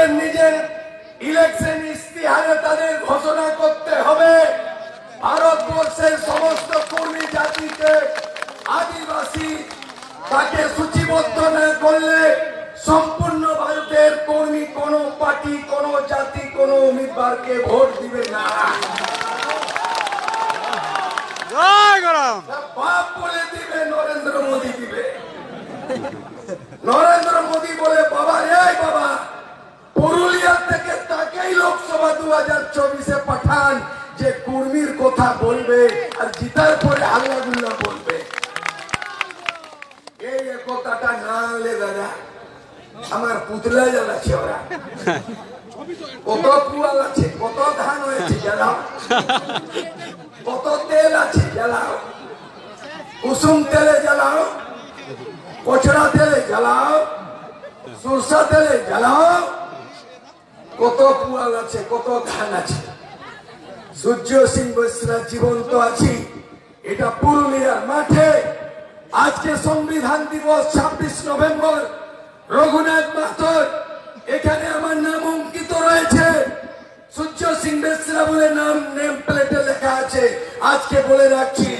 তাদের নিজের ইলেকশন ইস্তিহারে তাদের ঘোষণা করতে হবে ভারতবর্ষের সমস্ত কর্মী জাতিকে আদিবাসী তাকে সূচিবদ্ধ না করলে সম্পূর্ণ ভারতের কর্মী কোন পার্টি কোন জাতি কোন উম্মিদবারকে ভোট দিবে না। বাপ বলে দিবে নরেন্দ্র মোদী দিবে। নরেন্দ্র মোদী বলে বাবা রে বাবা পুরুলিয়া থেকে তাকেই লোকসভা 2024-এ পাঠান যে কর্মীর কথা বলবে আর জিতার পরে হাল্লাগুল্লা বলবে। এই একতাটা না আনলে দাদা আমার পুতলা জ্বালাচ্ছে ওরা। কত পুয়াল আছে, কত ধান হয়েছে জ্বালাও, কত তেল আছে জ্বালাও, কুসুম তেলে জ্বালাও, কচড়া তেলে জ্বালাও, সরষা তেলে জ্বালাও, কত পুয়াল আছে, কত ধান আছে। সূর্য সিং বৈশ্রা জীবন্ত আছি এটা পুরুলিয়ার মাঠে। আজকে সংবিধান দিবস 26 নভেম্বর, রঘুনাথ মাথুর এখানে আমার নাম অঙ্কিত রয়েছে, সূর্য সিং বৈশ্রা বলে নাম নেম প্লেটে লেখা আছে। আজকে বলে রাখছি